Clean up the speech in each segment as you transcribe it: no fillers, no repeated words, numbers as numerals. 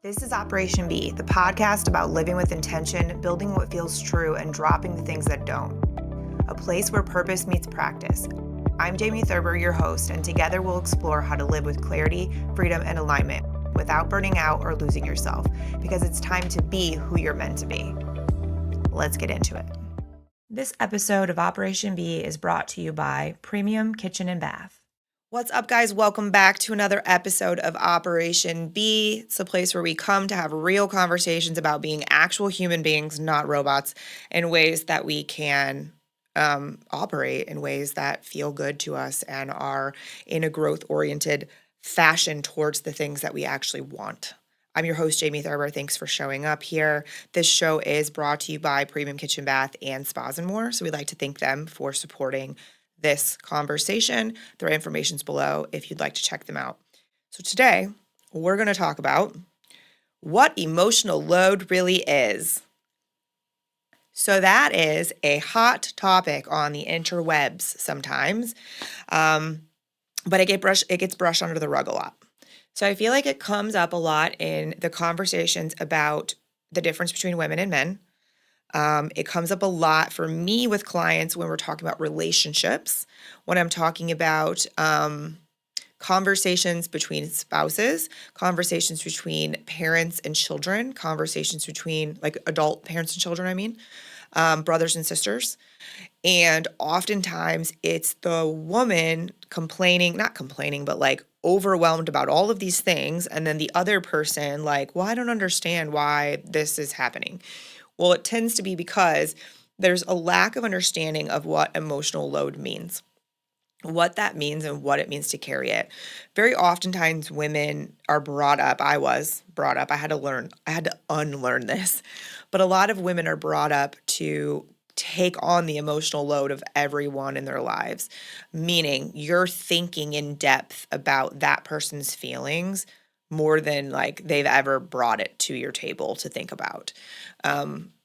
This is Operation B, the podcast about living with intention, building what feels true, and dropping the things that don't. A place where purpose meets practice. I'm Jamie Thurber, your host, and together we'll explore how to live with clarity, freedom, and alignment without burning out or losing yourself, because it's time to be who you're meant to be. Let's get into it. This episode of Operation B is brought to you by Premium Kitchen and Bath. What's up, guys? Welcome back to another episode of Operation B. It's a place where we come to have real conversations about being actual human beings, not robots, in ways that we can operate in ways that feel good to us and are in a growth-oriented fashion towards the things that we actually want. I'm your host, Jamie Thurber. Thanks for showing up here. This show is brought to you by Premium Kitchen, Bath, and Spas and More, so we'd like to thank them for supporting this conversation. Their information's below if you'd like to check them out. So today, we're going to talk about what emotional load really is. So that is a hot topic on the interwebs sometimes, but it gets brushed under the rug a lot. So I feel like it comes up a lot in the conversations about the difference between women and men. It comes up a lot for me with clients when we're talking about relationships, when I'm talking about conversations between spouses, conversations between parents and children, conversations between like adult parents and children, brothers and sisters. And oftentimes it's the woman not complaining, but like overwhelmed about all of these things. And then the other person like, well, I don't understand why this is happening. Well, it tends to be because there's a lack of understanding of what emotional load means, what that means and what it means to carry it. Very oftentimes women are brought up, I was brought up, I had to unlearn this, but a lot of women are brought up to take on the emotional load of everyone in their lives, meaning you're thinking in depth about that person's feelings more than like they've ever brought it to your table to think about.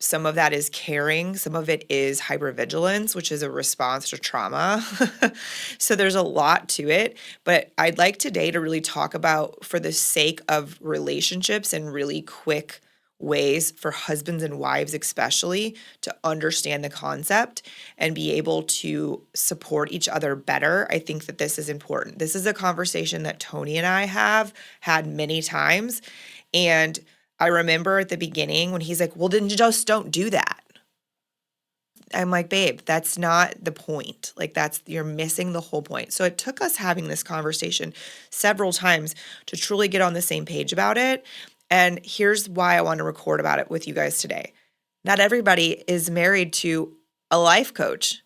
Some of that is caring. Some of it is hypervigilance, which is a response to trauma. So there's a lot to it. But I'd like today to really talk about, for the sake of relationships and really quick ways for husbands and wives especially to understand the concept and be able to support each other better. I think that this is important. This is a conversation that Tony and I have had many times. And I remember at the beginning when he's like, well, then just don't do that. I'm like, babe, that's not the point. Like you're missing the whole point. So it took us having this conversation several times to truly get on the same page about it. And here's why I want to record about it with you guys today. Not everybody is married to a life coach,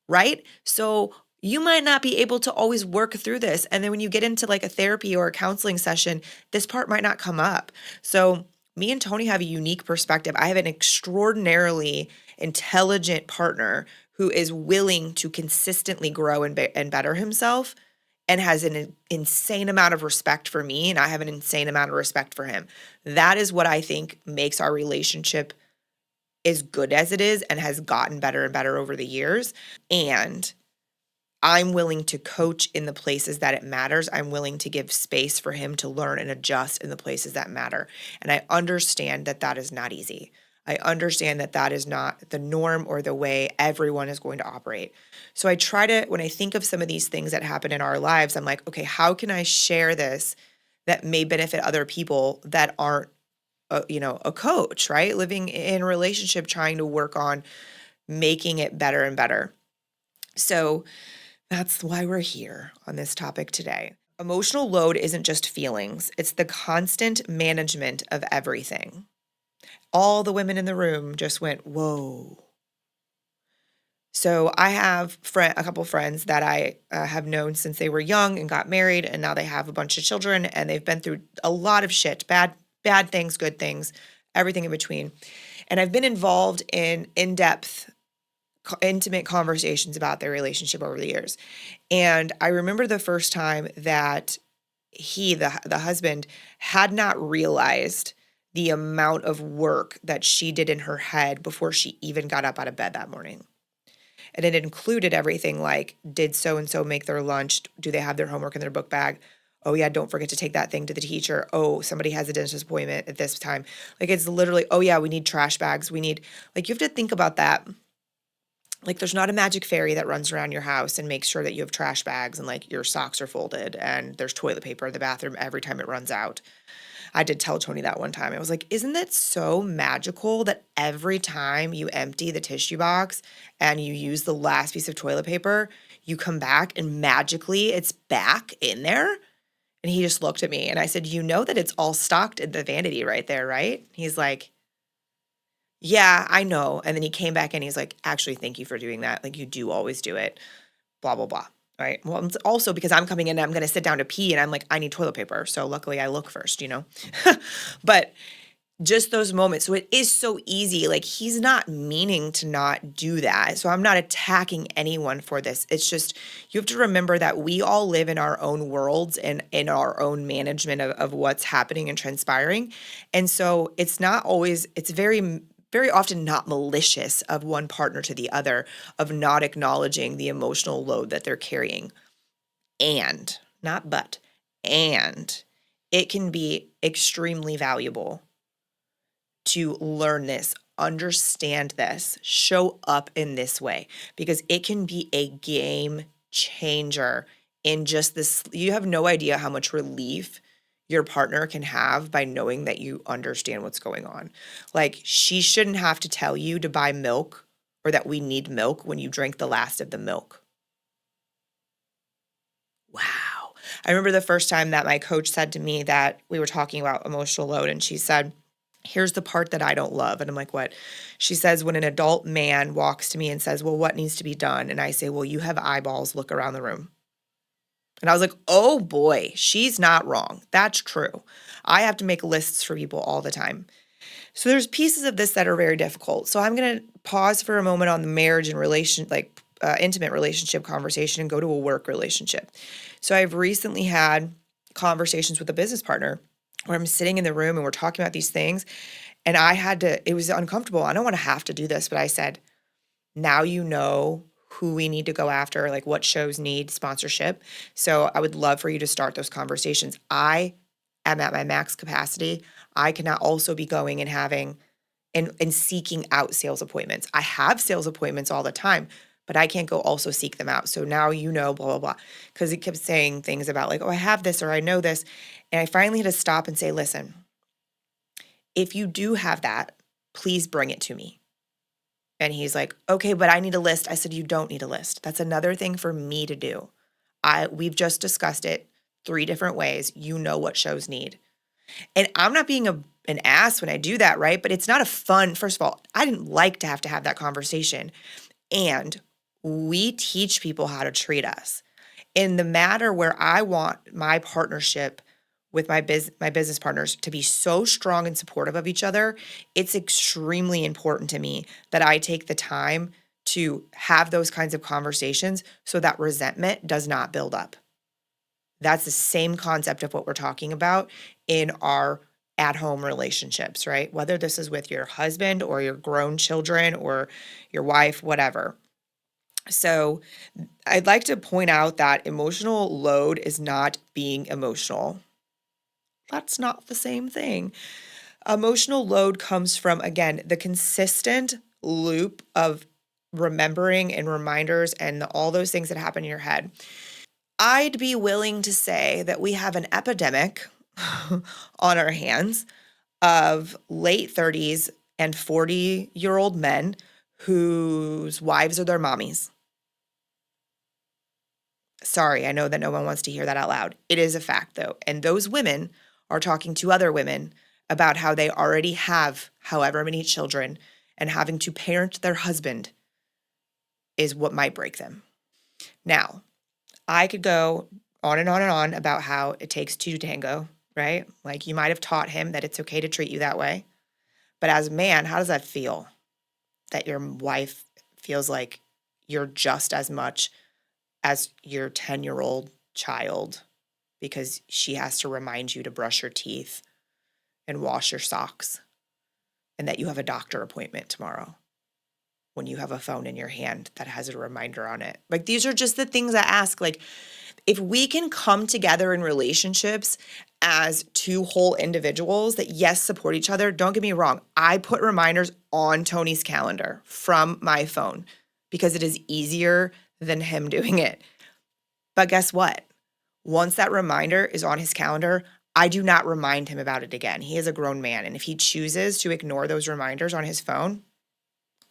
right? So you might not be able to always work through this. And then when you get into like a therapy or a counseling session, this part might not come up. So me and Tony have a unique perspective. I have an extraordinarily intelligent partner who is willing to consistently grow and better himself and has an insane amount of respect for me, and I have an insane amount of respect for him. That is what I think makes our relationship as good as it is and has gotten better and better over the years. And I'm willing to coach in the places that it matters. I'm willing to give space for him to learn and adjust in the places that matter. And I understand that that is not easy. I understand that that is not the norm or the way everyone is going to operate. So I try to, when I think of some of these things that happen in our lives, I'm like, okay, how can I share this that may benefit other people that aren't, a coach, right? Living in a relationship, trying to work on making it better and better. So that's why we're here on this topic today. Emotional load isn't just feelings. It's the constant management of everything. All the women in the room just went, whoa. So I have a couple friends that I have known since they were young and got married, and now they have a bunch of children, and they've been through a lot of shit, bad things, good things, everything in between. And I've been involved in in-depth, intimate conversations about their relationship over the years. And I remember the first time that the husband, had not realized the amount of work that she did in her head before she even got up out of bed that morning. And it included everything like, did so-and-so make their lunch? Do they have their homework in their book bag? Oh yeah, don't forget to take that thing to the teacher. Oh, somebody has a dentist appointment at this time. Like it's literally, oh yeah, we need trash bags. We need, like, you have to think about that. Like there's not a magic fairy that runs around your house and makes sure that you have trash bags and like your socks are folded and there's toilet paper in the bathroom every time it runs out. I did tell Tony that one time. I was like, isn't that so magical that every time you empty the tissue box and you use the last piece of toilet paper, you come back and magically it's back in there? And he just looked at me and I said, you know that it's all stocked in the vanity right there, right? He's like, yeah, I know. And then he came back and he's like, actually, thank you for doing that. Like, you do always do it, blah, blah, blah. All right. Well, it's also because I'm coming in and I'm going to sit down to pee and I'm like, I need toilet paper. So luckily I look first, you know? But just those moments. So it is so easy. Like, he's not meaning to not do that. So I'm not attacking anyone for this. It's just, you have to remember that we all live in our own worlds and in our own management of what's happening and transpiring. And so it's not always, it's very often not malicious of one partner to the other, of not acknowledging the emotional load that they're carrying. And, not but, and it can be extremely valuable to learn this, understand this, show up in this way, because it can be a game changer in just this. You have no idea how much relief your partner can have by knowing that you understand what's going on. Like, she shouldn't have to tell you to buy milk or that we need milk when you drink the last of the milk. Wow. I remember the first time that my coach said to me that we were talking about emotional load, and she said, here's the part that I don't love. And I'm like, what? She says, when an adult man walks to me and says, well, what needs to be done? And I say, well, you have eyeballs, look around the room. And I was like, oh boy, she's not wrong. That's true. I have to make lists for people all the time. So there's pieces of this that are very difficult. So I'm going to pause for a moment on the marriage and intimate relationship conversation and go to a work relationship. So I've recently had conversations with a business partner where I'm sitting in the room and we're talking about these things. And it was uncomfortable. I don't want to have to do this, but I said, now you know who we need to go after, like what shows need sponsorship. So I would love for you to start those conversations. I am at my max capacity. I cannot also be going and having and seeking out sales appointments. I have sales appointments all the time, but I can't go also seek them out. So now you know, blah, blah, blah. Because it kept saying things about like, oh, I have this or I know this. And I finally had to stop and say, listen, if you do have that, please bring it to me. And he's like, okay, but I need a list. I said, you don't need a list. That's another thing for me to do. We've just discussed it 3 different ways. You know what shows need. And I'm not being an ass when I do that, right? But it's not a fun, first of all, I didn't like to have that conversation. And we teach people how to treat us. In the matter where I want my partnership with my business partners to be so strong and supportive of each other, it's extremely important to me that I take the time to have those kinds of conversations so that resentment does not build up. That's the same concept of what we're talking about in our at-home relationships, right? Whether this is with your husband or your grown children or your wife, whatever. So I'd like to point out that emotional load is not being emotional. That's not the same thing. Emotional load comes from, again, the consistent loop of remembering and reminders and all those things that happen in your head. I'd be willing to say that we have an epidemic on our hands of late 30s and 40-year-old men whose wives are their mommies. Sorry, I know that no one wants to hear that out loud. It is a fact, though. And those women are talking to other women about how they already have however many children, and having to parent their husband is what might break them. Now, I could go on and on and on about how it takes 2 to tango, right? Like, you might have taught him that it's okay to treat you that way. But as a man, how does that feel? That your wife feels like you're just as much as your 10-year-old child because she has to remind you to brush your teeth and wash your socks, and that you have a doctor appointment tomorrow when you have a phone in your hand that has a reminder on it. Like, these are just the things I ask. Like, If we can come together in relationships as two whole individuals that, yes, support each other, don't get me wrong. I put reminders on Tony's calendar from my phone because it is easier than him doing it. But guess what? Once that reminder is on his calendar, I do not remind him about it again. He is a grown man. And if he chooses to ignore those reminders on his phone,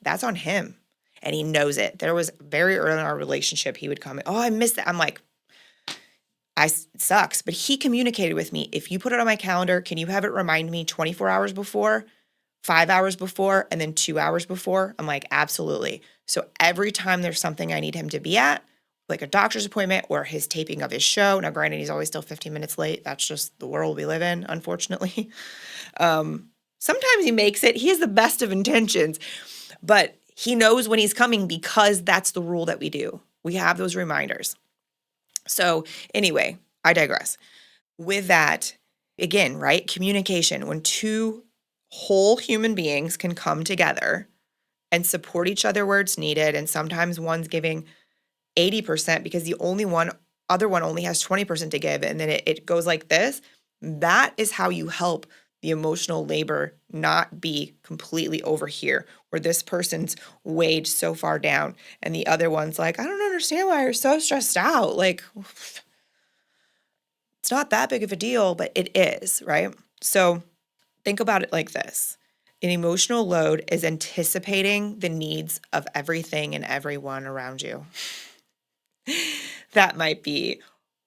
that's on him. And he knows it. There was very early in our relationship, he would come, oh, I missed that. I'm like, it sucks. But he communicated with me. If you put it on my calendar, can you have it remind me 24 hours before, 5 hours before, and then 2 hours before? I'm like, absolutely. So every time there's something I need him to be at, like a doctor's appointment or his taping of his show. Now, granted, he's always still 15 minutes late. That's just the world we live in, unfortunately. Sometimes he makes it. He has the best of intentions, but he knows when he's coming because that's the rule that we do. We have those reminders. So anyway, I digress. With that, again, right? Communication. When two whole human beings can come together and support each other where it's needed, and sometimes one's giving 80% because the other one only has 20% to give, and then it goes like this, that is how you help the emotional labor not be completely over here, where this person's weighed so far down and the other one's like, I don't understand why you're so stressed out. Like, it's not that big of a deal, but it is, right? So think about it like this. An emotional load is anticipating the needs of everything and everyone around you. That might be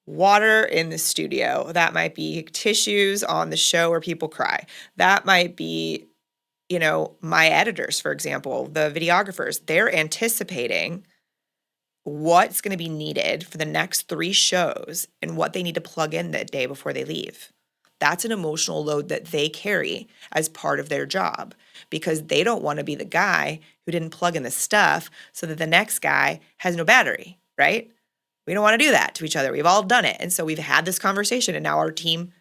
water in the studio. That might be tissues on the show where people cry. That might be, my editors, for example, the videographers. They're anticipating what's going to be needed for the next 3 shows and what they need to plug in that day before they leave. That's an emotional load that they carry as part of their job because they don't want to be the guy who didn't plug in the stuff so that the next guy has no battery, right? We don't want to do that to each other. We've all done it. And so we've had this conversation and now our team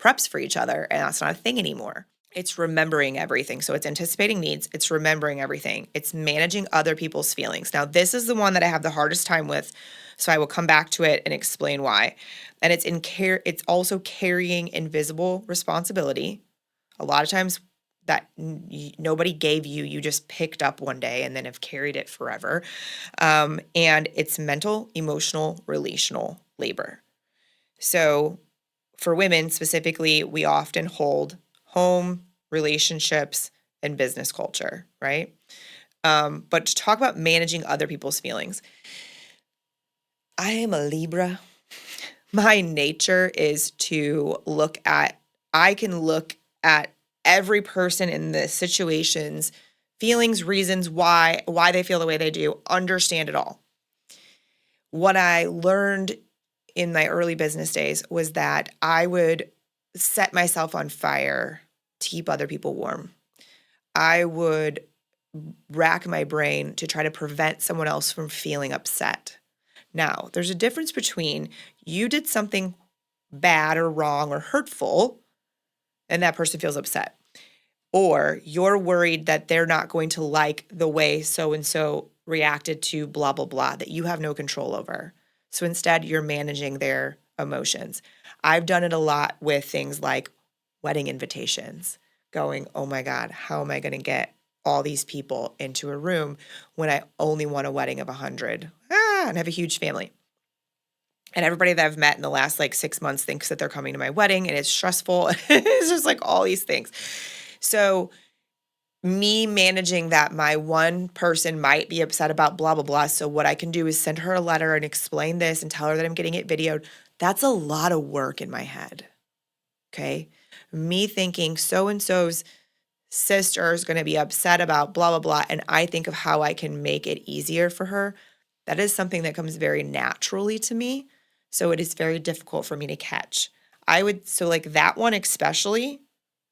preps for each other and that's not a thing anymore. It's remembering everything. So it's anticipating needs. It's remembering everything. It's managing other people's feelings. Now, this is the one that I have the hardest time with. So I will come back to it and explain why. And it's also carrying invisible responsibility. A lot of times that nobody gave you, you just picked up one day and then have carried it forever. And it's mental, emotional, relational labor. So for women specifically, we often hold home, relationships, and business culture, right? But to talk about managing other people's feelings, I am a Libra. My nature is to I can look at every person in the situations, feelings, reasons why they feel the way they do, understand it all. What I learned in my early business days was that I would set myself on fire to keep other people warm. I would rack my brain to try to prevent someone else from feeling upset. Now, there's a difference between you did something bad or wrong or hurtful, and that person feels upset. Or you're worried that they're not going to like the way so-and-so reacted to blah, blah, blah, that you have no control over. So instead, you're managing their emotions. I've done it a lot with things like wedding invitations, going, oh my God, how am I going to get all these people into a room when I only want a wedding of 100? And I have a huge family. And everybody that I've met in the last 6 months thinks that they're coming to my wedding and it's stressful. It's just all these things. So me managing that my one person might be upset about blah, blah, blah. So what I can do is send her a letter and explain this and tell her that I'm getting it videoed. That's a lot of work in my head. Okay. Me thinking so-and-so's sister is going to be upset about blah, blah, blah. And I think of how I can make it easier for her. That is something that comes very naturally to me. So it is very difficult for me to catch. That one especially,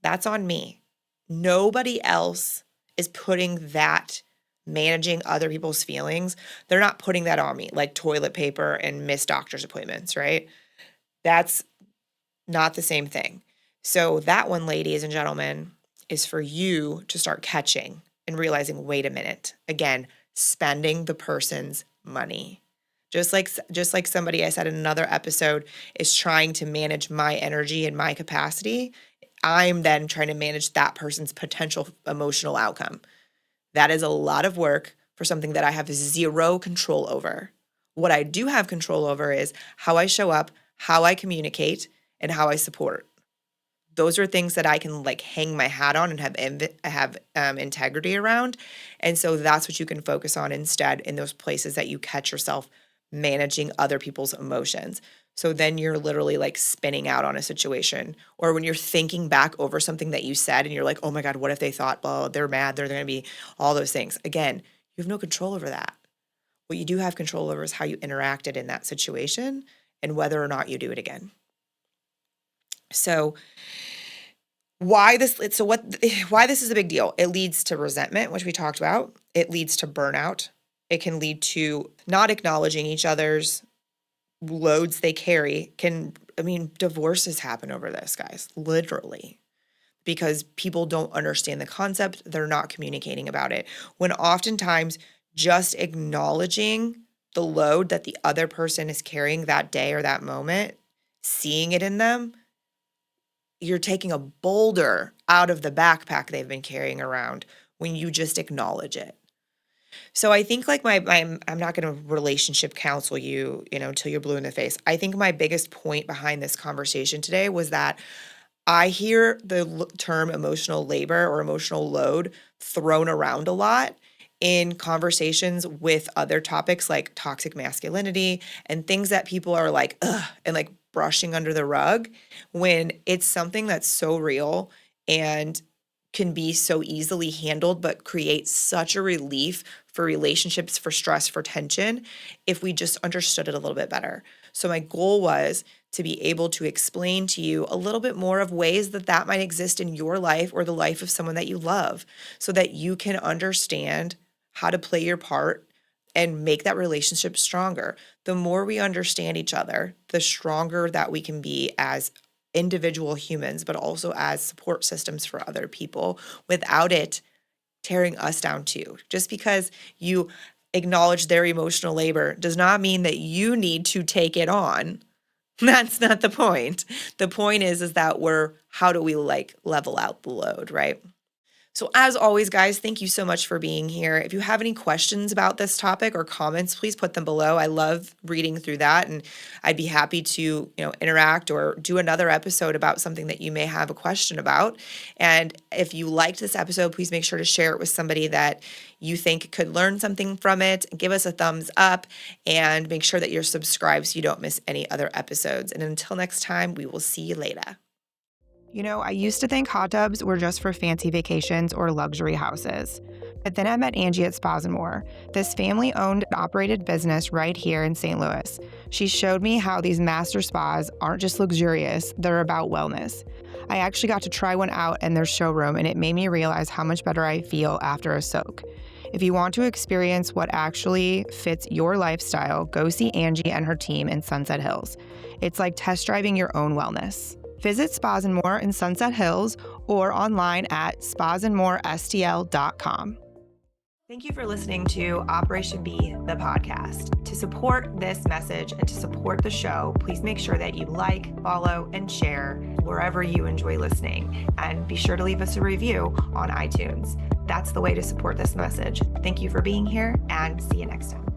that's on me. Nobody else is putting that, managing other people's feelings. They're not putting that on me, like toilet paper and missed doctor's appointments, right? That's not the same thing. So that one, ladies and gentlemen, is for you to start catching and realizing, wait a minute, again, spending the person's money. Just like somebody I said in another episode is trying to manage my energy and my capacity, I'm then trying to manage that person's potential emotional outcome. That is a lot of work for something that I have zero control over. What I do have control over is how I show up, how I communicate, and how I support. Those are things that I can like hang my hat on and have integrity around. And so that's what you can focus on instead in those places that you catch yourself managing other people's emotions. So then you're literally like spinning out on a situation, or when you're thinking back over something that you said and you're like, oh my God, what if they thought, well, they're mad, they're going to be all those things. Again, you have no control over that. What you do have control over is how you interacted in that situation and whether or not you do it again. So why this is a big deal? It leads to resentment, which we talked about. It leads to burnout. It can lead to not acknowledging each other's loads they carry. Divorces happen over this, guys, literally, because people don't understand the concept. They're not communicating about it. When oftentimes just acknowledging the load that the other person is carrying that day or that moment, seeing it in them, you're taking a boulder out of the backpack they've been carrying around when you just acknowledge it. So I think like I'm not going to relationship counsel you, until you're blue in the face. I think my biggest point behind this conversation today was that I hear the term emotional labor or emotional load thrown around a lot in conversations with other topics like toxic masculinity and things that people are like, ugh, and like brushing under the rug, when it's something that's so real and can be so easily handled, but create such a relief for relationships, for stress, for tension, if we just understood it a little bit better. So my goal was to be able to explain to you a little bit more of ways that might exist in your life or the life of someone that you love, so that you can understand how to play your part and make that relationship stronger. The more we understand each other, the stronger that we can be as individual humans, but also as support systems for other people without it tearing us down too. Just because you acknowledge their emotional labor does not mean that you need to take it on. That's not the point. The point is that how do we like level out the load, right? So as always, guys, thank you so much for being here. If you have any questions about this topic or comments, please put them below. I love reading through that, and I'd be happy to, interact or do another episode about something that you may have a question about. And if you liked this episode, please make sure to share it with somebody that you think could learn something from it. Give us a thumbs up and make sure that you're subscribed so you don't miss any other episodes. And until next time, we will see you later. I used to think hot tubs were just for fancy vacations or luxury houses. But then I met Angie at Spas & More, this family-owned and operated business right here in St. Louis. She showed me how these master spas aren't just luxurious, they're about wellness. I actually got to try one out in their showroom, and it made me realize how much better I feel after a soak. If you want to experience what actually fits your lifestyle, go see Angie and her team in Sunset Hills. It's like test driving your own wellness. Visit Spas & More in Sunset Hills or online at spasandmorestl.com. Thank you for listening to Operation B, the podcast. To support this message and to support the show, please make sure that you like, follow, and share wherever you enjoy listening. And be sure to leave us a review on iTunes. That's the way to support this message. Thank you for being here, and see you next time.